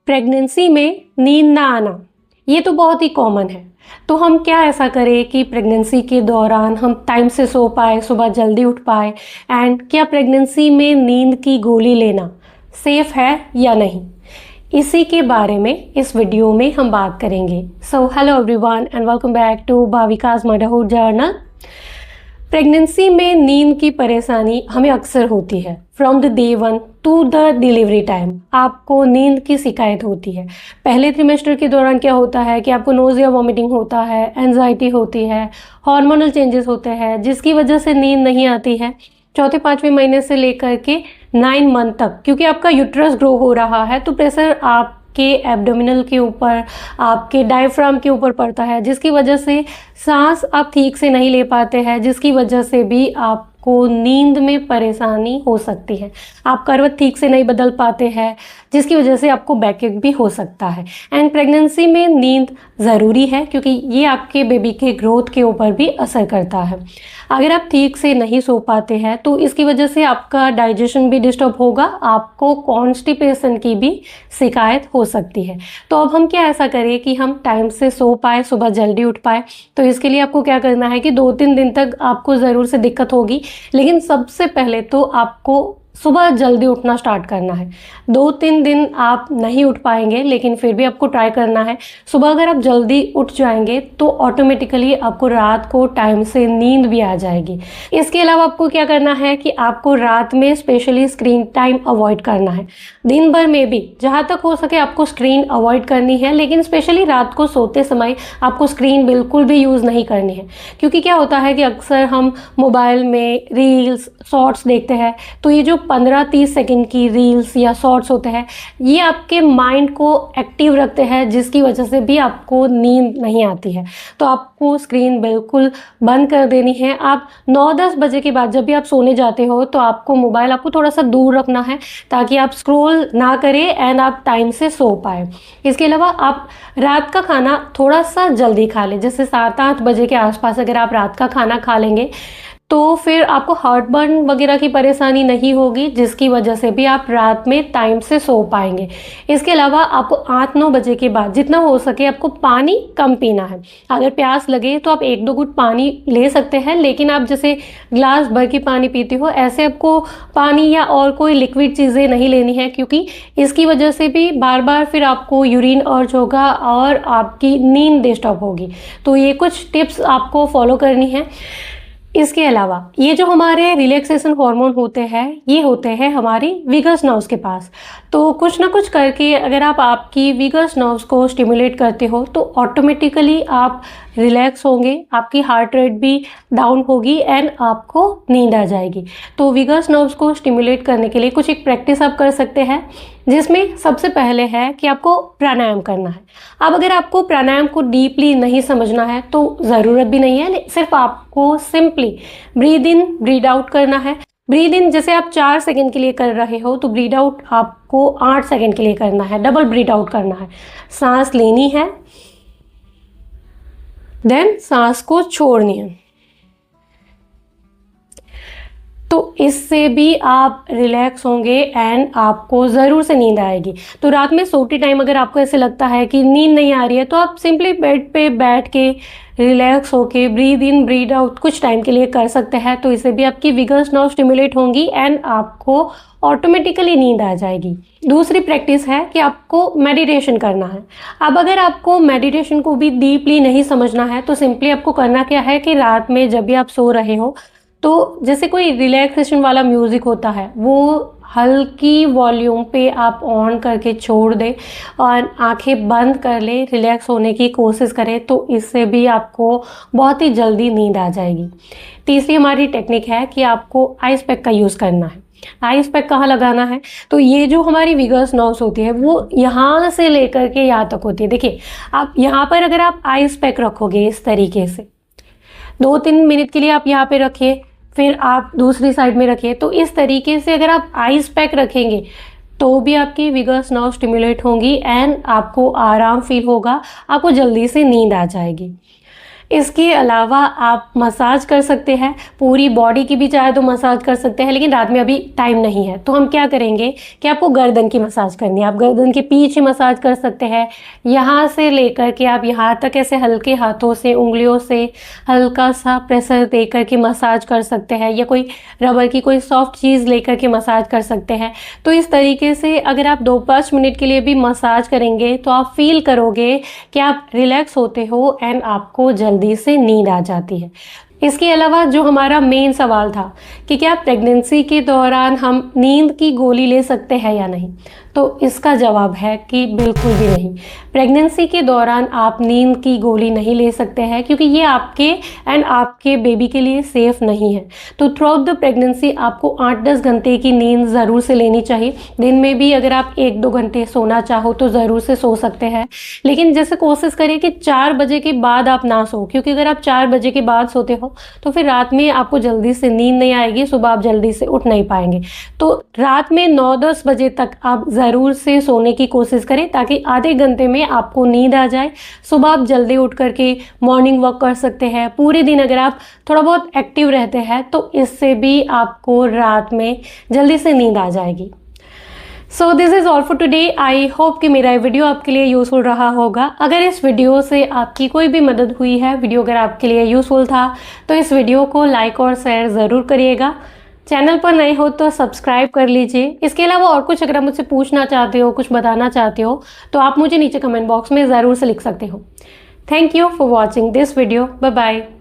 Pregnancy में नींद ना आना ये तो बहुत ही कॉमन है। तो हम क्या ऐसा करें कि प्रेगनेंसी के दौरान हम टाइम से सो पाए, सुबह जल्दी उठ पाए। एंड क्या प्रेगनेंसी में नींद की गोली लेना सेफ है या नहीं, इसी के बारे में इस वीडियो में हम बात करेंगे। So hello everyone and welcome back to Bhavika's motherhood journal. Pregnancy में नींद की परेशानी हमें अक्सर होती है। From the day 1 to the delivery time आपको नींद की शिकायत होती है। पहले ट्रिमेस्टर के दौरान क्या होता है कि आपको नोज़िया, वॉमिटिंग होता है, एंजाइटी होती है, हार्मोनल चेंजेस होते हैं जिसकी वजह से नींद नहीं आती है। चौथे 5वें महीने से लेकर के 9 मंथ तक, क्योंकि आपका यूट्रस ग्रो हो रहा है तो प्रेशर आपके एब्डोमिनल के ऊपर, आपके डायफ्राम के ऊपर पड़ता है, जिसकी वजह से सांस आप ठीक से नहीं ले पाते हैं, जिसकी वजह से भी आपको नींद में परेशानी हो सकती है। आप करवट ठीक से नहीं बदल पाते हैं, जिसकी वजह से आपको बैकएक भी हो सकता है। एंड प्रेगनेंसी में नींद ज़रूरी है क्योंकि ये आपके बेबी के ग्रोथ के ऊपर भी असर करता है। अगर आप ठीक से नहीं सो पाते हैं तो इसकी वजह से आपका डाइजेशन भी डिस्टर्ब होगा, आपको कॉन्स्टिपेशन की भी शिकायत हो सकती है। तो अब हम क्या ऐसा करें कि हम टाइम से सो पाए, सुबह जल्दी उठ पाए। तो इसके लिए आपको क्या करना है कि 2-3 दिन तक आपको ज़रूर से दिक्कत होगी, लेकिन सबसे पहले तो आपको सुबह जल्दी उठना स्टार्ट करना है। 2-3 दिन आप नहीं उठ पाएंगे, लेकिन फिर भी आपको ट्राई करना है। सुबह अगर आप जल्दी उठ जाएंगे तो ऑटोमेटिकली आपको रात को टाइम से नींद भी आ जाएगी। इसके अलावा आपको क्या करना है कि आपको रात में स्पेशली स्क्रीन टाइम अवॉइड करना है। दिन भर में भी जहाँ तक हो सके आपको स्क्रीन अवॉइड करनी है, लेकिन स्पेशली रात को सोते समय आपको स्क्रीन बिल्कुल भी यूज़ नहीं करनी है। क्योंकि क्या होता है कि अक्सर हम मोबाइल में रील्स, शॉर्ट्स देखते हैं, तो ये जो 15-30 सेकंड की रील्स या शॉर्ट्स होते हैं ये आपके माइंड को एक्टिव रखते हैं, जिसकी वजह से भी आपको नींद नहीं आती है। तो आपको स्क्रीन बिल्कुल बंद कर देनी है। आप 9-10 बजे के बाद जब भी आप सोने जाते हो तो आपको मोबाइल आपको थोड़ा सा दूर रखना है ताकि आप स्क्रॉल ना करें एंड आप टाइम से सो पाए। इसके अलावा आप रात का खाना थोड़ा सा जल्दी खा लें, जैसे 7-8 बजे के आसपास अगर आप रात का खाना खा लेंगे तो फिर आपको हार्ट बर्न वगैरह की परेशानी नहीं होगी, जिसकी वजह से भी आप रात में टाइम से सो पाएंगे। इसके अलावा आपको 8-9 बजे के बाद जितना हो सके आपको पानी कम पीना है। अगर प्यास लगे तो आप 1-2 घूंट पानी ले सकते हैं, लेकिन आप जैसे ग्लास भर के पानी पीते हो ऐसे आपको पानी या और कोई लिक्विड चीज़ें नहीं लेनी है, क्योंकि इसकी वजह से भी बार बार फिर आपको यूरिन अर्ज होगा और आपकी नींद डिस्टर्ब होगी। तो ये कुछ टिप्स आपको फॉलो करनी है। इसके अलावा ये जो हमारे रिलैक्सेशन हार्मोन होते हैं ये होते हैं हमारी विगस नर्व्स के पास। तो कुछ ना कुछ करके अगर आप आपकी विगस नर्व्स को स्टिमुलेट करते हो तो ऑटोमेटिकली आप रिलैक्स होंगे, आपकी हार्ट रेट भी डाउन होगी एंड आपको नींद आ जाएगी। तो विगस नर्व्स को स्टिमुलेट करने के लिए कुछ एक प्रैक्टिस आप कर सकते हैं, जिसमें सबसे पहले है कि आपको प्राणायाम करना है। अब अगर आपको प्राणायाम को डीपली नहीं समझना है तो ज़रूरत भी नहीं है, सिर्फ आपको simply breathe in breathe out करना है। ब्रीद इन जैसे आप 4 सेकंड के लिए कर रहे हो तो ब्रीद आउट आपको 8 सेकंड के लिए करना है, डबल ब्रीद आउट करना है। सांस लेनी है, देन सांस को छोड़नी है। तो इससे भी आप रिलैक्स होंगे एंड आपको ज़रूर से नींद आएगी। तो रात में सोते टाइम अगर आपको ऐसे लगता है कि नींद नहीं आ रही है तो आप सिंपली बेड पे बैठ के रिलैक्स होके ब्रीद इन ब्रीद आउट कुछ टाइम के लिए कर सकते हैं। तो इससे भी आपकी विगस नर्व स्टिमुलेट होंगी एंड आपको ऑटोमेटिकली नींद आ जाएगी। दूसरी प्रैक्टिस है कि आपको मेडिटेशन करना है। अब अगर आपको मेडिटेशन को भी डीपली नहीं समझना है तो सिंपली आपको करना क्या है कि रात में जब भी आप सो रहे हो तो जैसे कोई रिलैक्सेशन वाला म्यूज़िक होता है वो हल्की वॉल्यूम पे आप ऑन करके छोड़ दें और आंखें बंद कर लें, रिलैक्स होने की कोशिश करें। तो इससे भी आपको बहुत ही जल्दी नींद आ जाएगी। तीसरी हमारी टेक्निक है कि आपको आइस पैक का यूज़ करना है। आइस पैक कहाँ लगाना है, तो ये जो हमारी विगस नर्व्स होती है वो यहाँ से लेकर के यहाँ तक होती है। देखिए आप यहाँ पर अगर आप आइस पैक रखोगे इस तरीके से 2-3 मिनट के लिए आप यहाँ पे रखिए, फिर आप दूसरी साइड में रखिए। तो इस तरीके से अगर आप आइस पैक रखेंगे तो भी आपकी विगस नर्व स्टिमुलेट होंगी एंड आपको आराम फील होगा, आपको जल्दी से नींद आ जाएगी। इसके अलावा आप मसाज कर सकते हैं, पूरी बॉडी की भी चाहे तो मसाज कर सकते हैं, लेकिन रात में अभी टाइम नहीं है तो हम क्या करेंगे कि आपको गर्दन की मसाज करनी है। आप गर्दन के पीछे मसाज कर सकते हैं, यहाँ से लेकर के आप यहाँ तक ऐसे हल्के हाथों से, उंगलियों से हल्का सा प्रेशर देकर के मसाज कर सकते हैं, या कोई रबर की कोई सॉफ्ट चीज़ लेकर के मसाज कर सकते हैं। तो इस तरीके से अगर आप 2-5 मिनट के लिए भी मसाज करेंगे तो आप फील करोगे कि आप रिलैक्स होते हो एंड आपको जल्दी से नींद आ जाती है। इसके अलावा जो हमारा मेन सवाल था कि क्या प्रेगनेंसी के दौरान हम नींद की गोली ले सकते हैं या नहीं, तो इसका जवाब है कि बिल्कुल भी नहीं। प्रेगनेंसी के दौरान आप नींद की गोली नहीं ले सकते हैं, क्योंकि ये आपके एंड आपके बेबी के लिए सेफ नहीं है। तो थ्रू आउट द प्रेगनेंसी आपको 8-10 घंटे की नींद ज़रूर से लेनी चाहिए। दिन में भी अगर आप 1-2 घंटे सोना चाहो तो ज़रूर से सो सकते हैं, लेकिन जैसे कोशिश करें कि 4 बजे के बाद आप ना सो, क्योंकि अगर आप 4 बजे के बाद सोते हो तो फिर रात में आपको जल्दी से नींद नहीं आएगी, सुबह आप जल्दी से उठ नहीं पाएंगे। तो रात में 9-10 बजे तक आप ज़रूर से सोने की कोशिश करें, ताकि आधे घंटे में आपको नींद आ जाए। सुबह आप जल्दी उठ करके मॉर्निंग वॉक कर सकते हैं। पूरे दिन अगर आप थोड़ा बहुत एक्टिव रहते हैं तो इससे भी आपको रात में जल्दी से नींद आ जाएगी। So this is all for today. I hope कि मेरा वीडियो आपके लिए यूज़फुल रहा होगा। अगर इस वीडियो से आपकी कोई भी मदद हुई है, वीडियो अगर आपके लिए यूज़फुल था, तो इस वीडियो को लाइक और शेयर ज़रूर करिएगा। चैनल पर नए हो तो सब्सक्राइब कर लीजिए। इसके अलावा और कुछ अगर आप मुझसे पूछना चाहते हो, कुछ बताना चाहते हो, तो आप मुझे नीचे कमेंट बॉक्स में ज़रूर से लिख सकते हो। Thank you for watching this video. Bye bye.